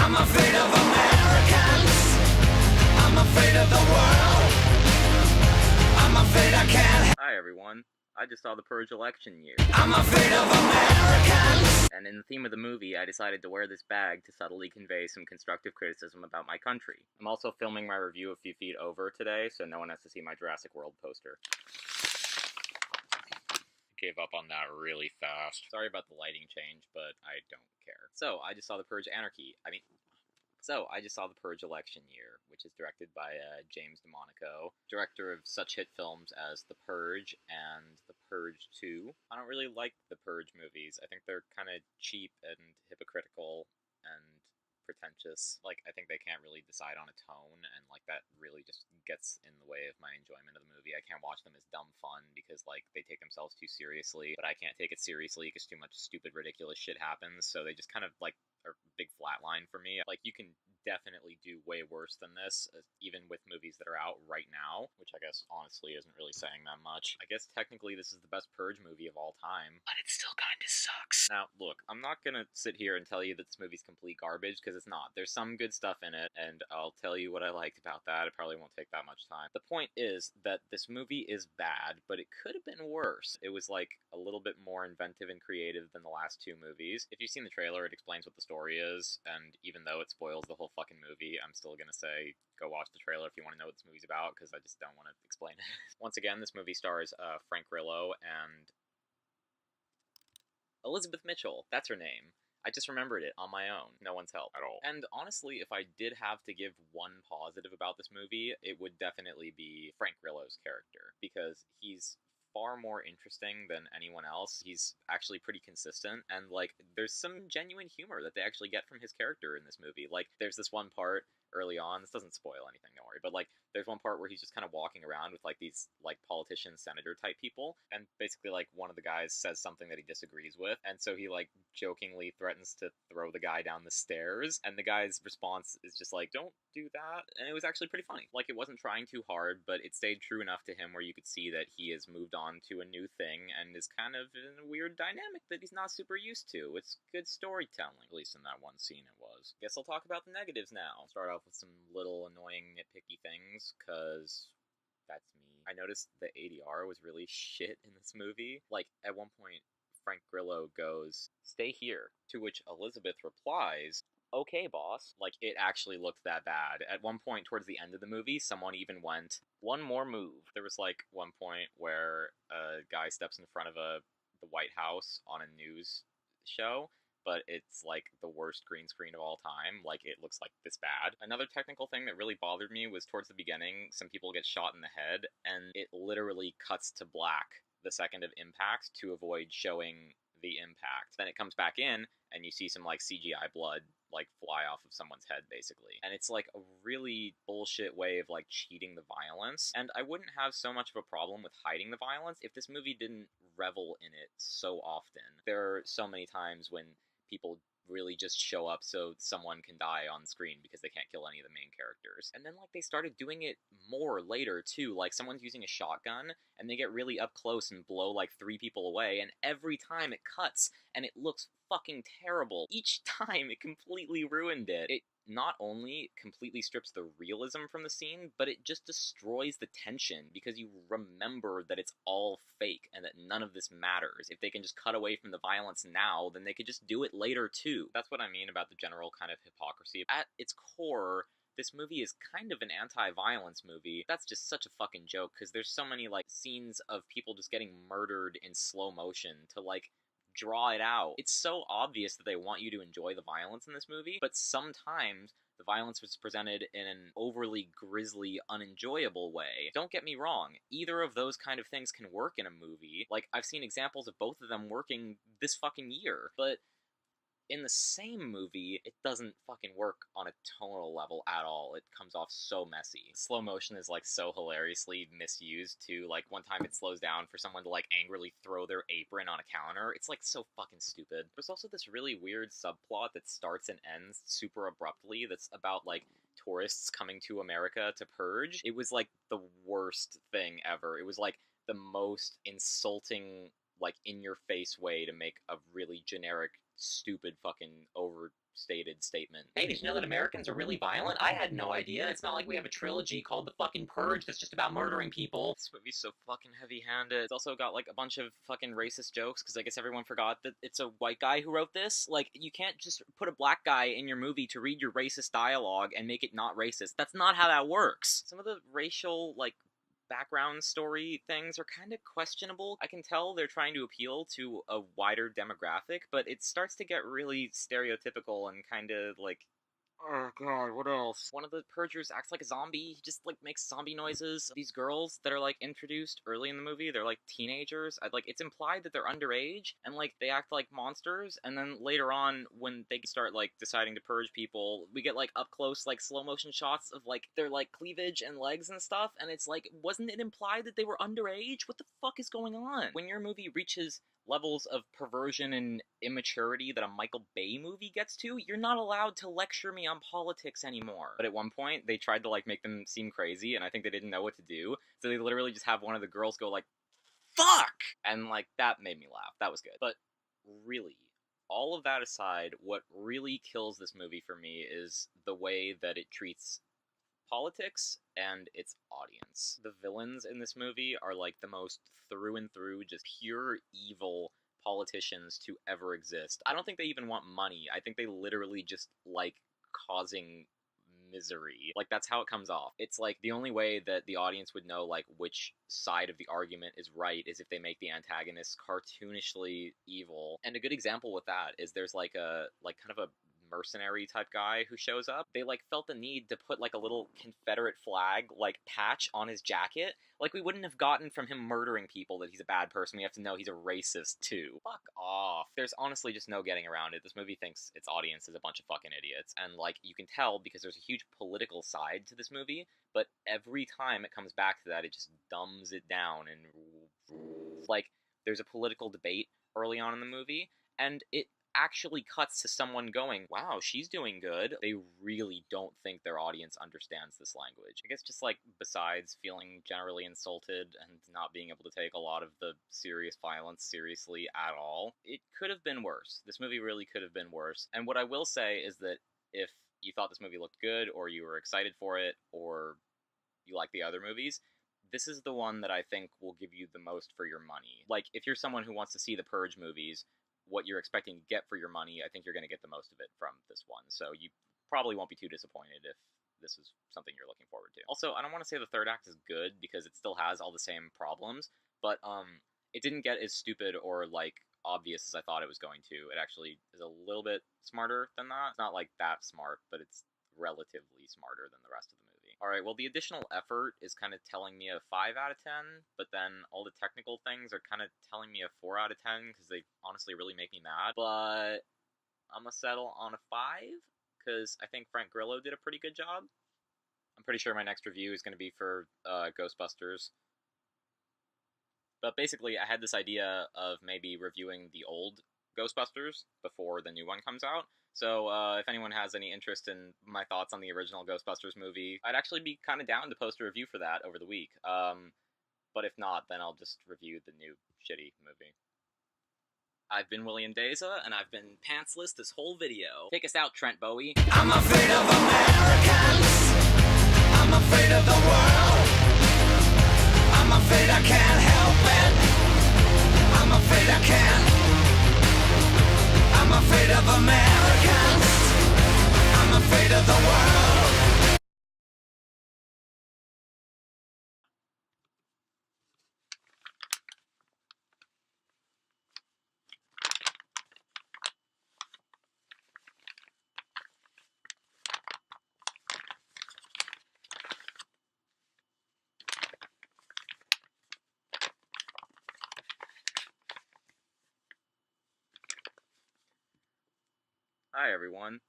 I'm afraid of Americans. I'm afraid of the world. I'm afraid I can't. Hi everyone, I just saw the Purge election year. I'm afraid of Americans. And in the theme of the movie, I decided to wear this bag to subtly convey some constructive criticism about my country. I'm also filming my review a few feet over today, so no one has to see my Jurassic World poster. Gave up on that really fast. Sorry about the lighting change, but I don't care. So, I just saw the Purge election year, which is directed by James DeMonaco, director of such hit films as The Purge and The Purge 2. I don't really like the Purge movies. I think they're kind of cheap and hypocritical and pretentious. Like, I think they can't really decide on a tone, and like that really just gets in the way of my enjoyment of the movie. I can't watch them as dumb fun because like they take themselves too seriously, but I can't take it seriously because too much stupid, ridiculous shit happens, so they just kind of like are big flatline for me. Like, you can definitely do way worse than this, even with movies that are out right now, which I guess honestly isn't really saying that much. I guess technically this is the best Purge movie of all time, but it still kinda sucks. Now, look, I'm not gonna sit here and tell you that this movie's complete garbage, because it's not. There's some good stuff in it, and I'll tell you what I liked about that. It probably won't take that much time. The point is that this movie is bad, but it could have been worse. It was like a little bit more inventive and creative than the last two movies. If you've seen the trailer, it explains what the story is, and even though it spoils the whole fucking movie, I'm still gonna say go watch the trailer if you want to know what this movie's about, because I just don't want to explain it. Once again, this movie stars Frank Grillo and Elizabeth Mitchell. That's her name. I just remembered it on my own. No one's help at all. And honestly, if I did have to give one positive about this movie, it would definitely be Frank Grillo's character, because he's far more interesting than anyone else. He's actually pretty consistent, and like there's some genuine humor that they actually get from his character in this movie. Like, there's this one part early on, this doesn't spoil anything, don't worry, but like there's one part where he's just kind of walking around with like these like politician senator type people, and basically like one of the guys says something that he disagrees with, and so he like jokingly threatens to throw the guy down the stairs, and the guy's response is just like, don't do that. And it was actually pretty funny. Like, it wasn't trying too hard, but it stayed true enough to him where you could see that he has moved on to a new thing and is kind of in a weird dynamic that he's not super used to. It's good storytelling, at least in that one scene it was. Guess I'll talk about the negatives now. I'll start off with some little annoying nitpicky things, cause that's me. I noticed the ADR was really shit in this movie. Like, at one point, Frank Grillo goes, "Stay here," to which Elizabeth replies, "Okay, boss." Like, it actually looked that bad. At one point towards the end of the movie, someone even went, "One more move." There was like one point where a guy steps in front of the White House on a news show, but it's like the worst green screen of all time. Like, it looks like this bad. Another technical thing that really bothered me was towards the beginning, some people get shot in the head, and it literally cuts to black the second of impact to avoid showing the impact. Then it comes back in, and you see some like CGI blood like fly off of someone's head, basically. And it's like a really bullshit way of like cheating the violence, and I wouldn't have so much of a problem with hiding the violence if this movie didn't revel in it so often. There are so many times when people really just show up so someone can die on screen because they can't kill any of the main characters. And then like they started doing it more later too. Like, someone's using a shotgun and they get really up close and blow like 3 people away, and every time it cuts and it looks fucking terrible. Each time it completely ruined it. It not only completely strips the realism from the scene, but it just destroys the tension because you remember that it's all fake and that none of this matters. If they can just cut away from the violence now, then they could just do it later too. That's what I mean about the general kind of hypocrisy. At its core, this movie is kind of an anti-violence movie. That's just such a fucking joke, because there's so many like scenes of people just getting murdered in slow motion to like draw it out. It's so obvious that they want you to enjoy the violence in this movie, but sometimes the violence was presented in an overly grisly, unenjoyable way. Don't get me wrong, either of those kind of things can work in a movie. Like, I've seen examples of both of them working this fucking year, but in the same movie, it doesn't fucking work on a tonal level at all. It comes off so messy. Slow motion is like so hilariously misused too. Like, one time it slows down for someone to like angrily throw their apron on a counter. It's like so fucking stupid. There's also this really weird subplot that starts and ends super abruptly that's about like tourists coming to America to purge. It was like the worst thing ever. It was like the most insulting, like in your face way to make a really generic, stupid fucking over stated statement. Hey, did you know that Americans are really violent? I had no idea. It's not like we have a trilogy called The fucking Purge that's just about murdering people. This movie's so fucking heavy-handed. It's also got, like, a bunch of fucking racist jokes, because I guess everyone forgot that it's a white guy who wrote this. Like, you can't just put a black guy in your movie to read your racist dialogue and make it not racist. That's not how that works. Some of the racial, like, background story things are kind of questionable. I can tell they're trying to appeal to a wider demographic, but it starts to get really stereotypical and kind of like, oh god, what else? One of the Purgers acts like a zombie. He just, like, makes zombie noises. These girls that are, like, introduced early in the movie, they're, like, teenagers. Like, it's implied that they're underage, and, like, they act like monsters, and then later on, when they start, like, deciding to purge people, we get, like, up-close, like, slow-motion shots of, like, their, like, cleavage and legs and stuff, and it's like, wasn't it implied that they were underage? What the fuck is going on? When your movie reaches levels of perversion and immaturity that a Michael Bay movie gets to, you're not allowed to lecture me on politics anymore. But at one point, they tried to, like, make them seem crazy, and I think they didn't know what to do, so they literally just have one of the girls go, like, fuck! And, like, that made me laugh. That was good. But really, all of that aside, what really kills this movie for me is the way that it treats politics and its audience. The villains in this movie are, like, the most through and through just pure evil politicians to ever exist. I don't think they even want money. I think they literally just like causing misery. Like, that's how it comes off. It's like the only way that the audience would know, like, which side of the argument is right is if they make the antagonist cartoonishly evil. And a good example with that is there's like a kind of a mercenary type guy who shows up. They, like, felt the need to put, like, a little Confederate flag, like, patch on his jacket. Like, we wouldn't have gotten from him murdering people that he's a bad person. We have to know he's a racist too. Fuck off. There's honestly just no getting around it. This movie thinks its audience is a bunch of fucking idiots, and, like, you can tell because there's a huge political side to this movie, but every time it comes back to that, it just dumbs it down, and, like, there's a political debate early on in the movie, and it actually cuts to someone going, wow, she's doing good. They really don't think their audience understands this language. I guess just, like, besides feeling generally insulted and not being able to take a lot of the serious violence seriously at all, it could have been worse. This movie really could have been worse. And what I will say is that if you thought this movie looked good, or you were excited for it, or you like the other movies, this is the one that I think will give you the most for your money. Like, if you're someone who wants to see the Purge movies, what you're expecting to get for your money, I think you're going to get the most of it from this one. So you probably won't be too disappointed if this is something you're looking forward to. Also, I don't want to say the third act is good, because it still has all the same problems, but it didn't get as stupid or, like, obvious as I thought it was going to. It actually is a little bit smarter than that. It's not, like, that smart, but it's relatively smarter than the rest of the movie. Alright, well, the additional effort is kind of telling me a 5 out of 10, but then all the technical things are kind of telling me a 4 out of 10, because they honestly really make me mad. But I'm gonna settle on a 5, because I think Frank Grillo did a pretty good job. I'm pretty sure my next review is going to be for Ghostbusters. But basically, I had this idea of maybe reviewing the old Ghostbusters before the new one comes out. So if anyone has any interest in my thoughts on the original Ghostbusters movie, I'd actually be kind of down to post a review for that over the week. But if not, then I'll just review the new shitty movie. I've been William Deza, and I've been pantsless this whole video. Take us out, Trent Bowie. I'm afraid of Americans. I'm afraid of the world. I'm afraid I can't help it. I'm afraid I can't. I'm afraid of Americans. I'm afraid of the world. Hi, everyone.